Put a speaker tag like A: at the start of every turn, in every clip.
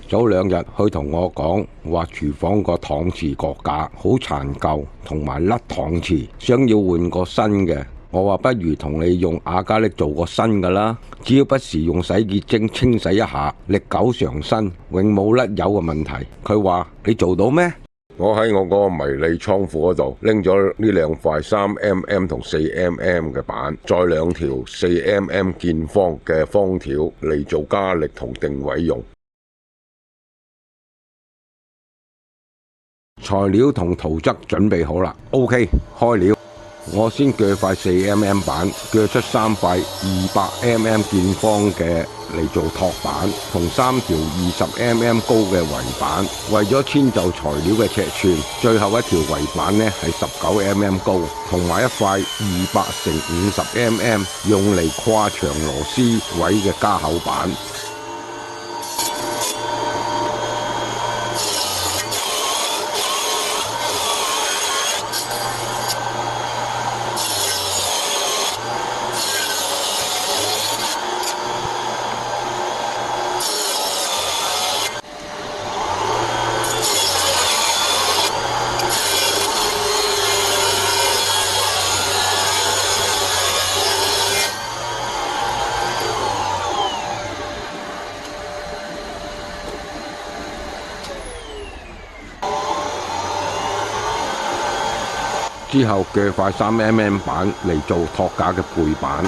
A: 早2日佢同我講話，廚房個搪瓷閣架好殘舊，同埋甩搪瓷，想要換個新嘅。我話不如同你用亞加力做個新嘅啦，只要不時用洗潔精清洗一下，歷久常新，永冇甩油嘅問題。佢話你做到咩？我喺我嗰個迷你倉庫嗰度拎咗呢2塊3mm 同4mm 嘅板，再2條4mm 見方嘅方條嚟做加力同定位用。材料同圖則準備好啦 ，OK， 開料。我先鋸塊4mm 板，鋸出3塊200mm 見方嘅嚟做托板，同3條20mm 高嘅圍板。為咗遷就材料嘅尺寸，最後一條圍板呢係19mm 高，同埋一塊200×50mm 用嚟跨牆螺絲位嘅加厚板。之後鋸塊3mm 板嚟做托架嘅背板。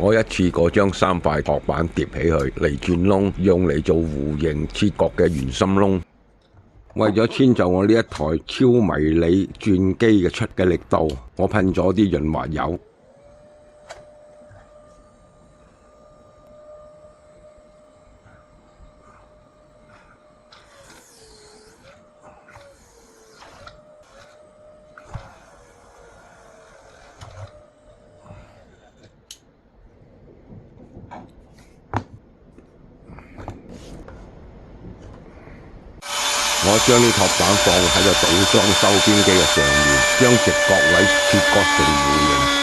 A: 我一次過將3塊托板疊起去嚟轉窿，用嚟做弧形切角嘅圓心窿。為咗遷就我呢一台超迷你轉機嘅出嘅力度，我噴咗啲潤滑油。我將呢托板放喺個組裝收邊機嘅上面，將直角位切割成弧形。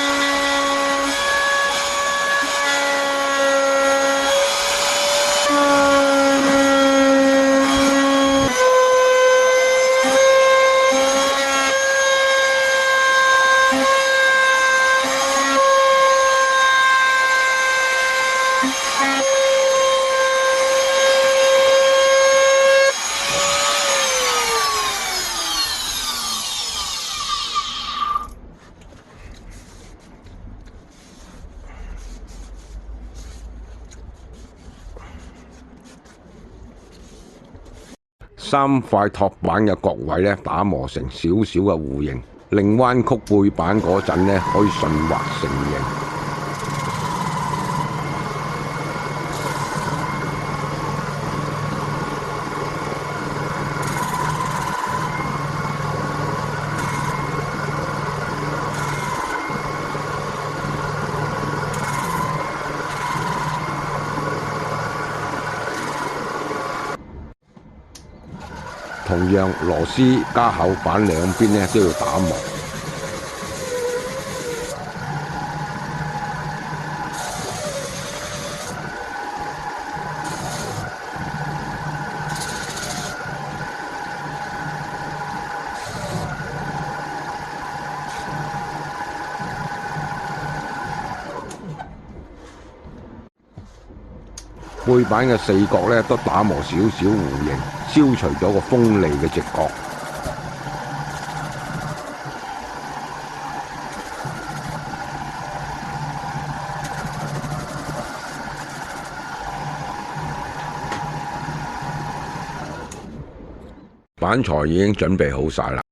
A: 3塊托板嘅角位咧，打磨成少少嘅弧形，令彎曲背板嗰陣咧可以順滑成形。同樣螺絲加厚板兩邊咧都要打磨。背板嘅4角咧都打磨少少弧形，消除咗個鋒利嘅直角。板材已經準備好晒啦。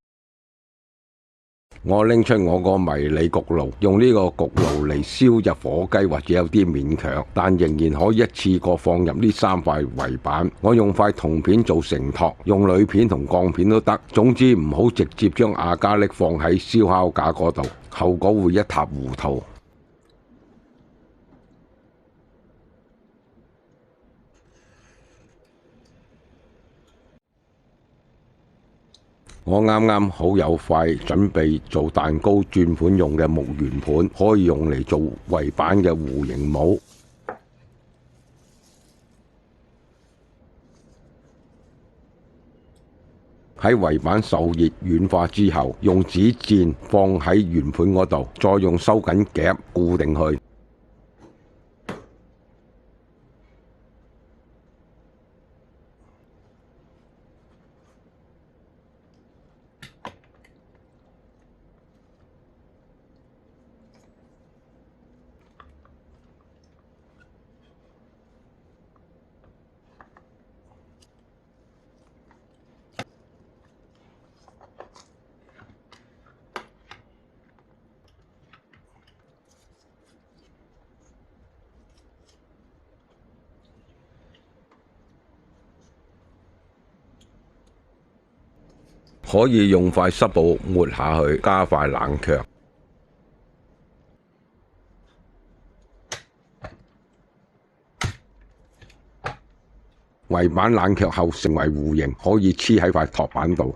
A: 我拎出我個迷你焗爐，用呢個焗爐嚟燒隻火雞或者有啲勉強，但仍然可以一次過放入呢3塊圍板。我用塊銅片做承托，用鋁片同鋼片都得。總之唔好直接將亞加力放喺燒烤架嗰度，後果會一塌糊塗。我啱啱好有塊準備做蛋糕轉盤用嘅木圓盤，可以用嚟做圍板嘅弧形帽。喺圍板受熱軟化之後，用紙墊放喺圓盤嗰度，再用收緊夾固定佢。可以用塊濕布抹下去，加快冷卻。圍板冷卻後成為弧形，可以黐喺塊托板度。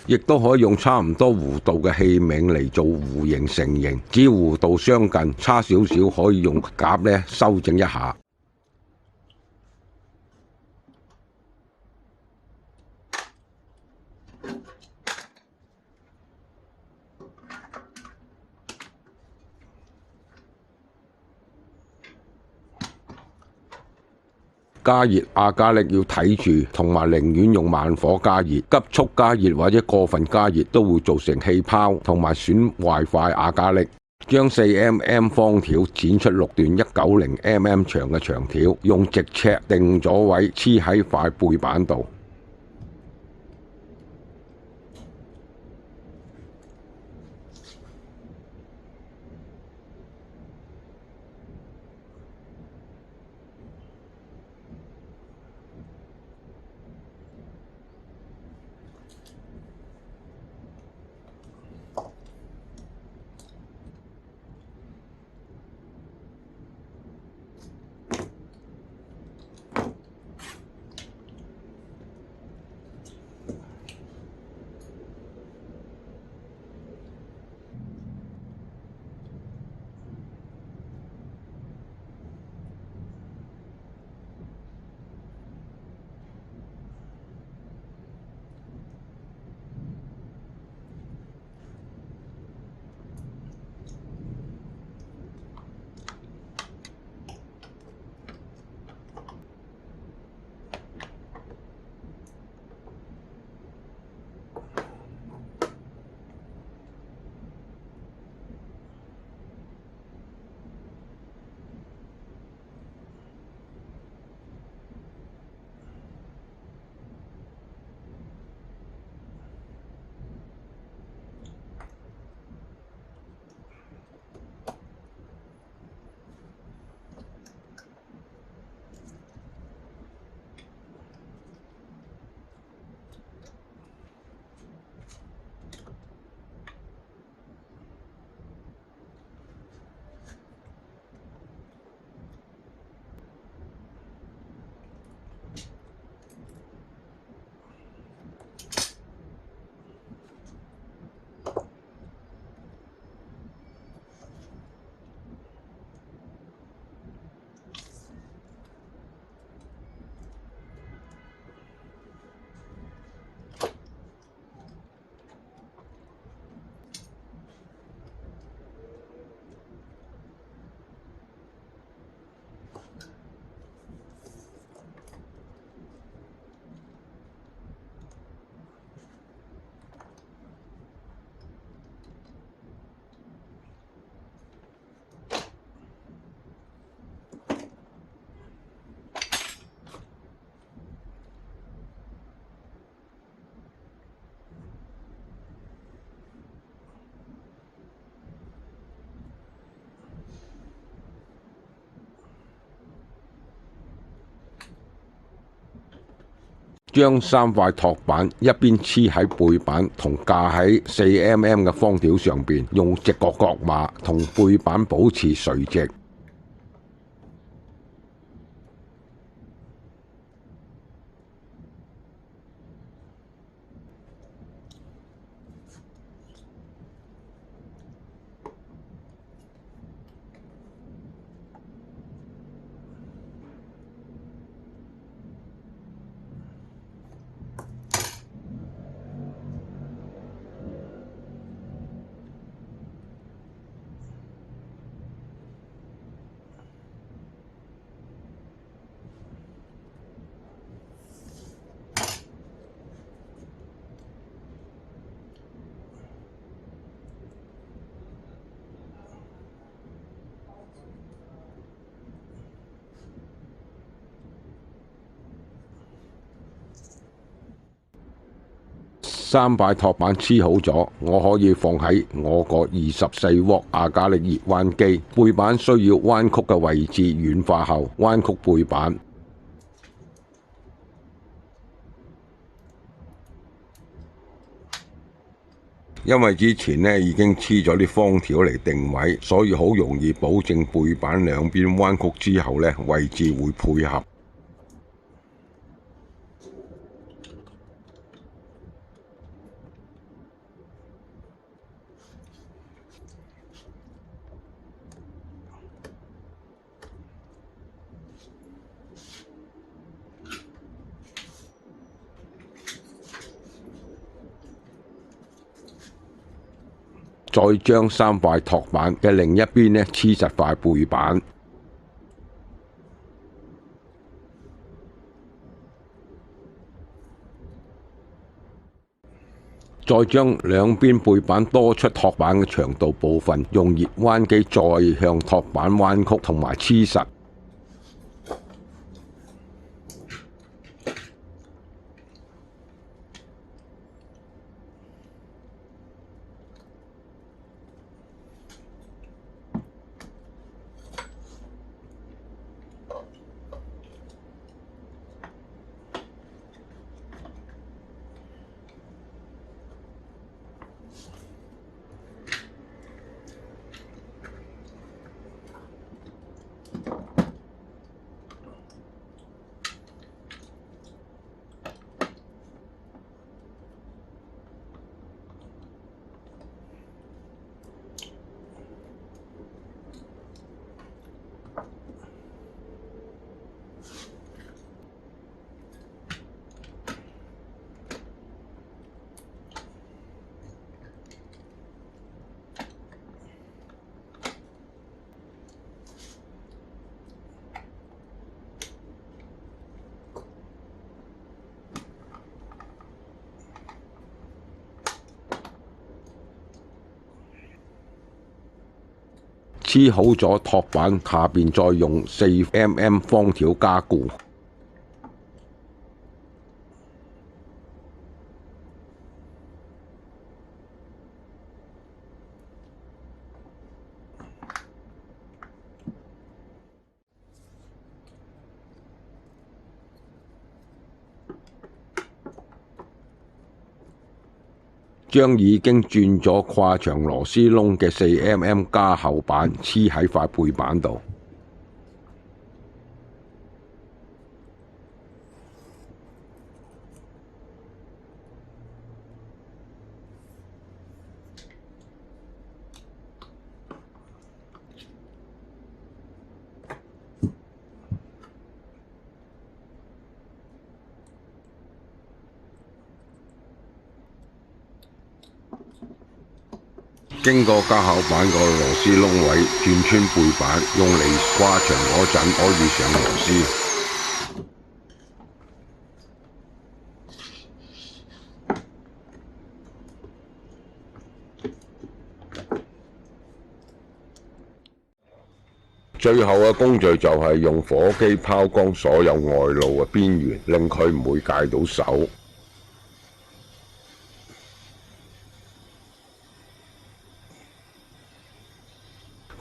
A: 亦都可以用差唔多弧度嘅器皿嚟做弧形成形，只要弧度相近，差少少可以用夾修正一下。加熱亞加力要睇住，同埋寧願用慢火加熱，急速加熱或者過分加熱都會造成氣泡同埋損壞塊亞加力。將4mm 方條剪出6段190mm 長嘅長條，用直尺定咗位黐喺塊背板度。將3塊托板一邊黐喺背板同架喺4mm 嘅方條上邊，用直角角碼同背板保持垂直。3塊托板黐好咗，我可以放喺我個24W亞加力熱彎機。背板需要彎曲嘅位置軟化後，彎曲背板。因為之前呢已經黐咗啲方條嚟定位，所以好容易保證背板兩邊彎曲之後呢位置會配合。再將3塊托板嘅另一邊呢黐實塊背板，再將兩邊背板多出托板嘅長度部分，用熱彎機再向托板彎曲同埋黐實。黐好咗托板，下邊再用4mm 方條加固。將已經轉咗跨牆螺絲窿嘅4mm 加厚板黐喺塊背板度。經過加厚板個螺絲窿位轉穿背板，用嚟跨牆嗰陣可以上螺絲。最後嘅工序就係用火機拋光所有外露嘅邊緣，令佢唔會戒到手。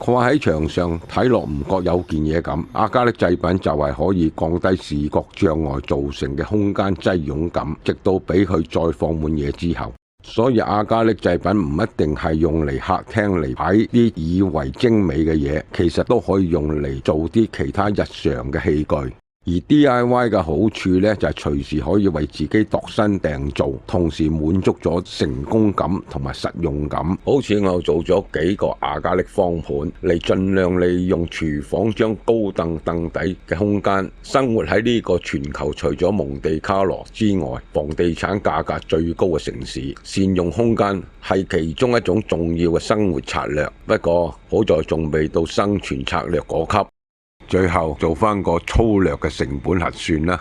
A: 佢話喺牆上睇落唔覺有件嘢咁，阿加力製品就係可以降低視覺障礙造成嘅空間擠擁感，直到俾佢再放滿嘢之後。所以阿加力製品唔一定係用嚟客廳嚟擺啲以為精美嘅嘢，其實都可以用嚟做啲其他日常嘅器具。而 DIY 嘅好處呢，就係隨時可以為自己度身訂造，同時滿足咗成功感同埋實用感。好似我做咗幾個阿加力方盤嚟，盡量利用廚房張高凳底嘅空間。生活喺呢個全球除咗蒙地卡羅之外，房地產價格最高嘅城市，善用空間係其中一種重要嘅生活策略。不過好在仲未到生存策略嗰級。最後做翻個粗略嘅成本核算啦。